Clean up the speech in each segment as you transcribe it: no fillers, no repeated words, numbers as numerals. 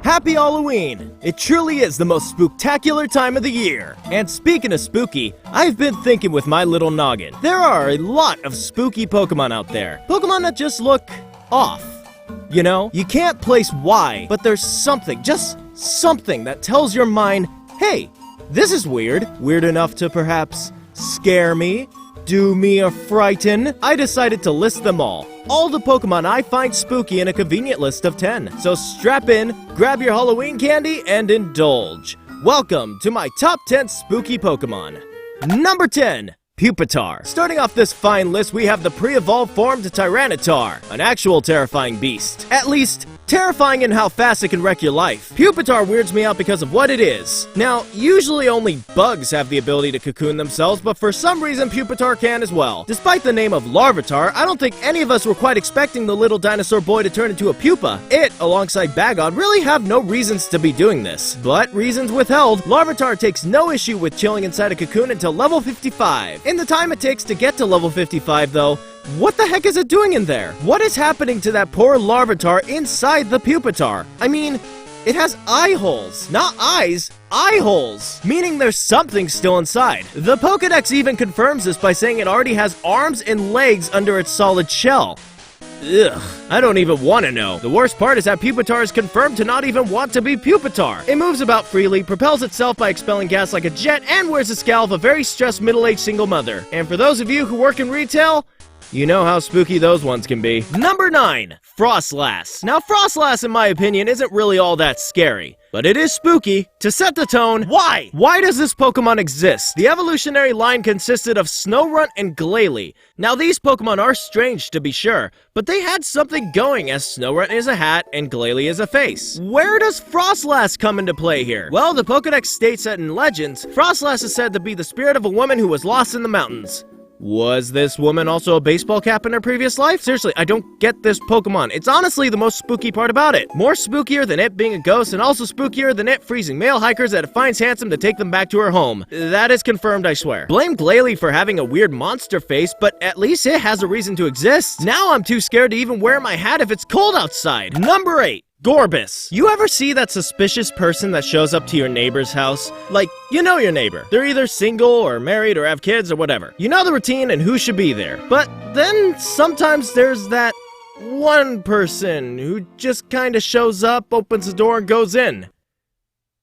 Happy Halloween! It truly is the most spooktacular time of the year. And speaking of spooky, I've been thinking with my little noggin. There are a lot of spooky Pokemon out there. Pokemon that just look off. You know, you can't place why, but there's something, just something that tells your mind, hey, this is weird. Weird enough to perhaps scare me, do me a frighten. I decided to list them all the Pokemon I find spooky in a convenient list of 10. So strap in, grab your Halloween candy, and indulge. Welcome to my top 10 spooky Pokemon. Number 10. Pupitar. Starting off this fine list, we have the pre-evolved form to Tyranitar, an actual terrifying beast. At least, terrifying in how fast it can wreck your life. Pupitar weirds me out because of what it is. Now, usually only bugs have the ability to cocoon themselves, but for some reason Pupitar can as well. Despite the name of Larvitar, I don't think any of us were quite expecting the little dinosaur boy to turn into a pupa. It, alongside Bagon, really have no reasons to be doing this. But, reasons withheld, Larvitar takes no issue with chilling inside a cocoon until level 55. In the time it takes to get to level 55 though, what the heck is it doing in there? What is happening to that poor Larvitar inside the Pupitar? I mean, it has eye holes. Not eyes, eye holes. Meaning there's something still inside. The Pokédex even confirms this by saying it already has arms and legs under its solid shell. Ugh, I don't even want to know. The worst part is that Pupitar is confirmed to not even want to be Pupitar. It moves about freely, propels itself by expelling gas like a jet, and wears the scowl of a very stressed middle-aged single mother. And for those of you who work in retail, you know how spooky those ones can be. Number 9. Froslass. Now, Froslass, in my opinion, isn't really all that scary, but it is spooky. To set the tone, why? Why does this Pokemon exist? The evolutionary line consisted of Snorunt and Glalie. Now, these Pokemon are strange, to be sure, but they had something going, as Snorunt is a hat and Glalie is a face. Where does Froslass come into play here? Well, the Pokédex states that in Legends, Froslass is said to be the spirit of a woman who was lost in the mountains. Was this woman also a baseball cap in her previous life? Seriously, I don't get this Pokemon. It's honestly the most spooky part about it. More spookier than it being a ghost, and also spookier than it freezing male hikers that it finds handsome to take them back to her home. That is confirmed, I swear. Blame Glalie for having a weird monster face, but at least it has a reason to exist. Now I'm too scared to even wear my hat if it's cold outside. Number 8. Gorebyss. You ever see that suspicious person that shows up to your neighbor's house? Like, you know your neighbor. They're either single or married or have kids or whatever. You know the routine and who should be there. But then sometimes there's that one person who just kinda shows up, opens the door, and goes in.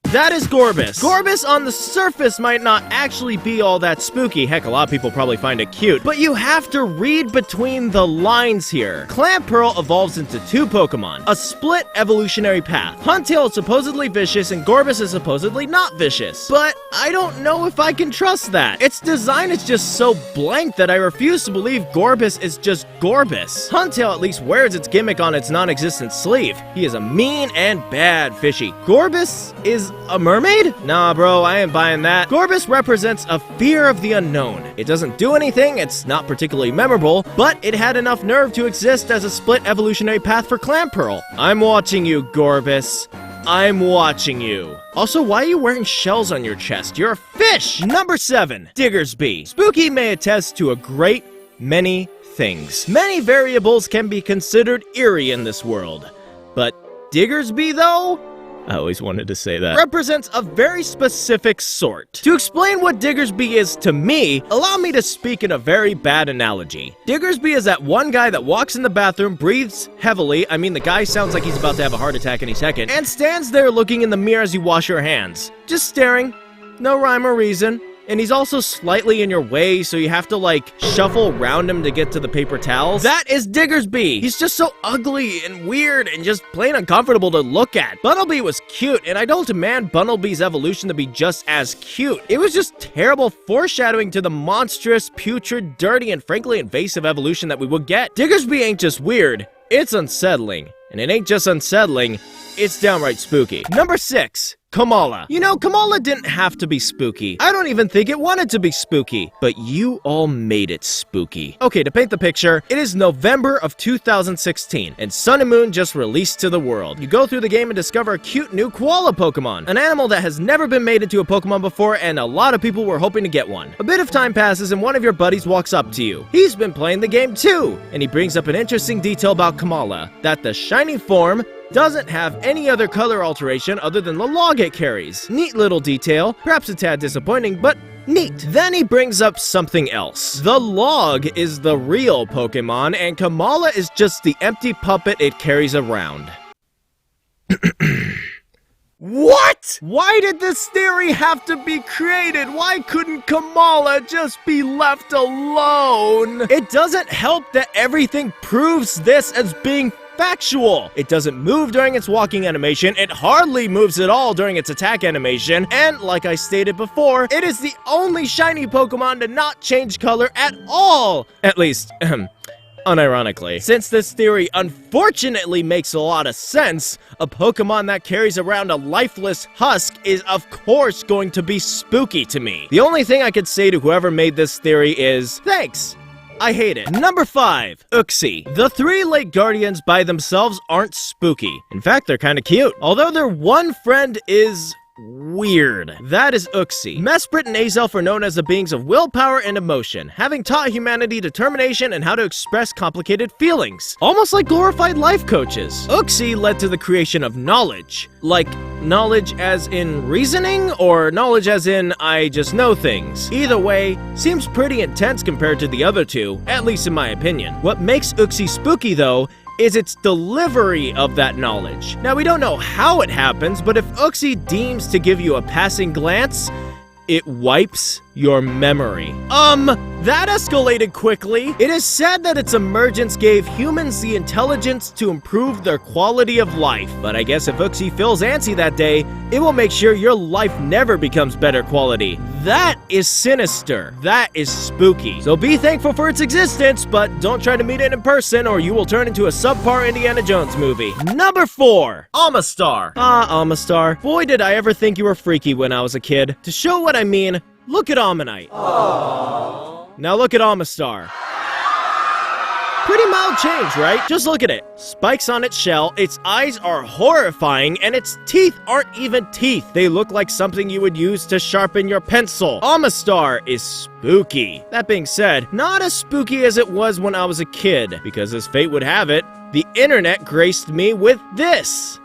That is Gorebyss. Gorebyss on the surface might not actually be all that spooky. Heck, a lot of people probably find it cute. But you have to read between the lines here. Clamperl evolves into 2 Pokemon. A split evolutionary path. Huntail is supposedly vicious and Gorebyss is supposedly not vicious. But I don't know if I can trust that. Its design is just so blank that I refuse to believe Gorebyss is just Gorebyss. Huntail at least wears its gimmick on its non-existent sleeve. He is a mean and bad fishy. Gorebyss is a mermaid? Nah, bro, I ain't buying that. Gorebyss represents a fear of the unknown. It doesn't do anything, it's not particularly memorable, but it had enough nerve to exist as a split evolutionary path for Clamperl. I'm watching you, Gorebyss. I'm watching you. Also, why are you wearing shells on your chest? You're a fish! Number 7. Diggersby. Spooky may attest to a great many things. Many variables can be considered eerie in this world. But Diggersby, though? I always wanted to say that. Represents a very specific sort. To explain what Diggersby is to me, allow me to speak in a very bad analogy. Diggersby is that one guy that walks in the bathroom, breathes heavily, I mean the guy sounds like he's about to have a heart attack any second, and stands there looking in the mirror as you wash your hands. Just staring. No rhyme or reason. And he's also slightly in your way, so you have to, like, shuffle around him to get to the paper towels. That is Diggersby! He's just so ugly and weird and just plain uncomfortable to look at. Bunnelby was cute, and I don't demand Bunnelby's evolution to be just as cute. It was just terrible foreshadowing to the monstrous, putrid, dirty, and frankly invasive evolution that we would get. Diggersby ain't just weird, it's unsettling. And it ain't just unsettling, it's downright spooky. Number 6. Komala. You know, Komala didn't have to be spooky. I don't even think it wanted to be spooky, but you all made it spooky. Okay, to paint the picture, it is November of 2016, and Sun and Moon just released to the world. You go through the game and discover a cute new koala Pokemon, an animal that has never been made into a Pokemon before, and a lot of people were hoping to get one. A bit of time passes and one of your buddies walks up to you. He's been playing the game too, and he brings up an interesting detail about Komala, that the shiny form doesn't have any other color alteration other than the log it carries. Neat little detail, perhaps a tad disappointing, but neat. Then he brings up something else. The log is the real Pokemon, and Komala is just the empty puppet it carries around. What? Why did this theory have to be created? Why couldn't Komala just be left alone? It doesn't help that everything proves this as being factual. It doesn't move during its walking animation, it hardly moves at all during its attack animation, and like I stated before, it is the only shiny Pokemon to not change color at all! At least, unironically. Since this theory unfortunately makes a lot of sense, a Pokemon that carries around a lifeless husk is of course going to be spooky to me. The only thing I could say to whoever made this theory is, thanks! I hate it. Number 5, Uxie. The 3 Lake Guardians by themselves aren't spooky. In fact, they're kinda cute. Although their one friend is weird. That is Uxie. Mesprit and Azelf are known as the beings of willpower and emotion, having taught humanity determination and how to express complicated feelings. Almost like glorified life coaches. Uxie led to the creation of knowledge. Like, knowledge as in reasoning, or knowledge as in I just know things. Either way, seems pretty intense compared to the other two, at least in my opinion. What makes Uxie spooky though, is its delivery of that knowledge. Now, we don't know how it happens, but if Uxie deems to give you a passing glance, it wipes your memory. That escalated quickly. It is said that its emergence gave humans the intelligence to improve their quality of life. But I guess if Uxie feels antsy that day, it will make sure your life never becomes better quality. That is sinister. That is spooky. So be thankful for its existence, but don't try to meet it in person or you will turn into a subpar Indiana Jones movie. Number 4, Omastar. Omastar. Boy, did I ever think you were freaky when I was a kid. To show what I mean, look at Ammonite. Aww. Now look at Omastar. Pretty mild change, right? Just look at it. Spikes on its shell, its eyes are horrifying, and its teeth aren't even teeth. They look like something you would use to sharpen your pencil. Omastar is spooky. That being said, not as spooky as it was when I was a kid, because as fate would have it, the internet graced me with this.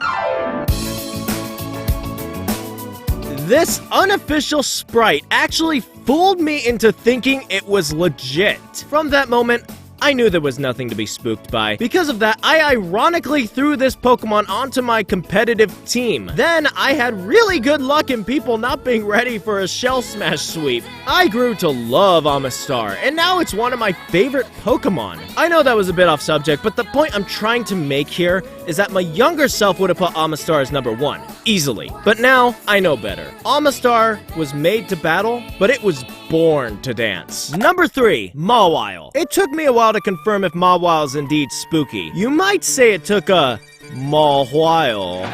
This unofficial sprite actually fooled me into thinking it was legit. From that moment, I knew there was nothing to be spooked by. Because of that, I ironically threw this Pokemon onto my competitive team. Then, I had really good luck in people not being ready for a Shell Smash sweep. I grew to love Omastar, and now it's one of my favorite Pokemon. I know that was a bit off subject, but the point I'm trying to make here is that my younger self would have put Omastar as number 1, easily. But now, I know better. Omastar was made to battle, but it was born to dance. Number 3, Mawile. It took me a while to confirm if Mawile is indeed spooky. You might say it took a Mawile.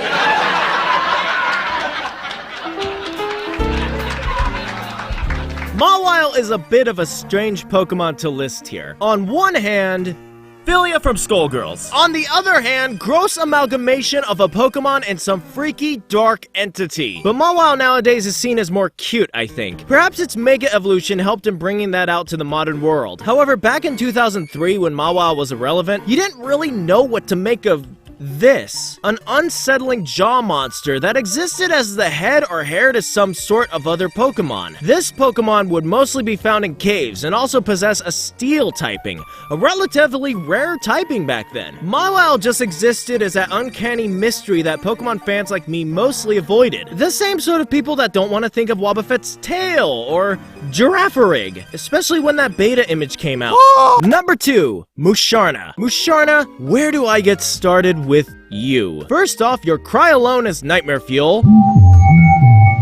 Mawile is a bit of a strange Pokemon to list here. On one hand, Philia from Skullgirls. On the other hand, gross amalgamation of a Pokemon and some freaky, dark entity. But Mawile nowadays is seen as more cute, I think. Perhaps its Mega Evolution helped in bringing that out to the modern world. However, back in 2003, when Mawile was irrelevant, you didn't really know what to make of this, an unsettling jaw monster that existed as the head or hair to some sort of other Pokemon. This Pokemon would mostly be found in caves and also possess a steel typing, a relatively rare typing back then. Mawile just existed as that uncanny mystery that Pokemon fans like me mostly avoided. The same sort of people that don't want to think of Wobbuffet's tail or Girafarig, especially when that beta image came out. Number 2, Musharna. Musharna, where do I get started with you? First off, your cry alone is nightmare fuel.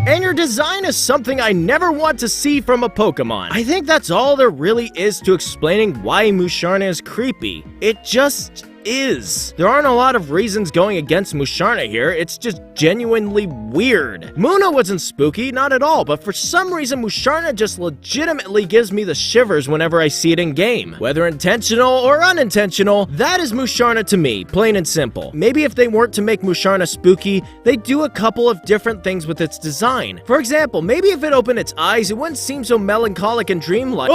And your design is something I never want to see from a Pokemon. I think that's all there really is to explaining why Musharna is creepy. It just is. There aren't a lot of reasons going against Musharna here, it's just genuinely weird. Muna wasn't spooky, not at all, but for some reason Musharna just legitimately gives me the shivers whenever I see it in game. Whether intentional or unintentional, that is Musharna to me, plain and simple. Maybe if they weren't to make Musharna spooky, they'd do a couple of different things with its design. For example, maybe if it opened its eyes, it wouldn't seem so melancholic and dreamlike.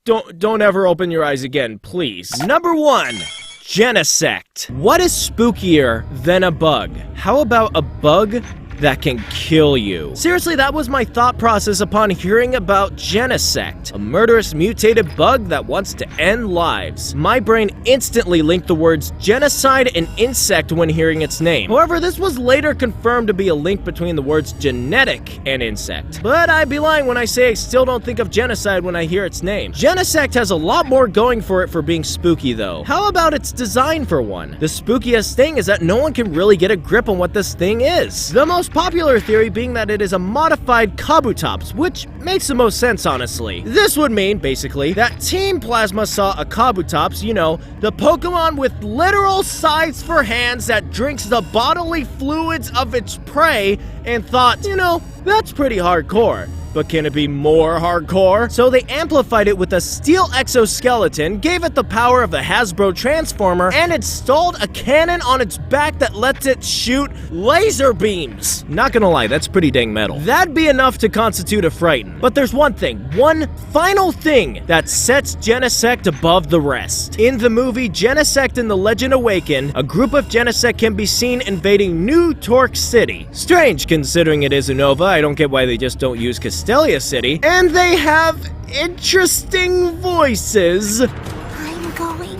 Don't ever open your eyes again, please. Number 1. Genesect. What is spookier than a bug? How about a bug that can kill you? Seriously, that was my thought process upon hearing about Genesect, a murderous mutated bug that wants to end lives. My brain instantly linked the words genocide and insect when hearing its name. However, this was later confirmed to be a link between the words genetic and insect. But I'd be lying when I say I still don't think of genocide when I hear its name. Genesect has a lot more going for it for being spooky though. How about its design for one? The spookiest thing is that no one can really get a grip on what this thing is. The most popular theory being that it is a modified Kabutops, which makes the most sense, honestly. This would mean, basically, that Team Plasma saw a Kabutops, you know, the Pokemon with literal size for hands that drinks the bodily fluids of its prey, and thought, you know, that's pretty hardcore. But can it be more hardcore? So they amplified it with a steel exoskeleton, gave it the power of the Hasbro Transformer, and installed a cannon on its back that lets it shoot laser beams. Not gonna lie, that's pretty dang metal. That'd be enough to constitute a frighten. But there's one thing, one final thing that sets Genesect above the rest. In the movie Genesect and the Legend Awaken, a group of Genesect can be seen invading New Torque City. Strange considering it is Unova, I don't get why they just don't use Castelia City, and they have interesting voices. I'm going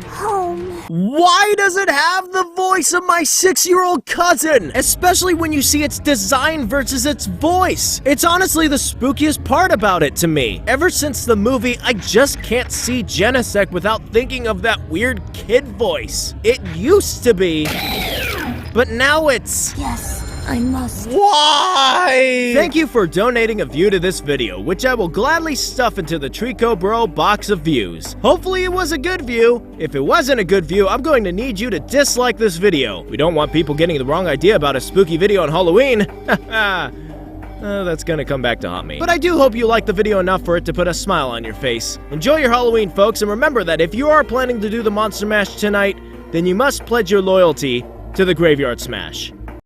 home. Why does it have the voice of my 6-year-old cousin? Especially when you see its design versus its voice. It's honestly the spookiest part about it to me. Ever since the movie, I just can't see Genesect without thinking of that weird kid voice. It used to be, but now it's... Yes, I must. Why? Thank you for donating a view to this video, which I will gladly stuff into the Trico Bro box of views. Hopefully it was a good view. If it wasn't a good view, I'm going to need you to dislike this video. We don't want people getting the wrong idea about a spooky video on Halloween. That's gonna come back to haunt me. But I do hope you liked the video enough for it to put a smile on your face. Enjoy your Halloween, folks, and remember that if you are planning to do the Monster Mash tonight, then you must pledge your loyalty to the Graveyard Smash.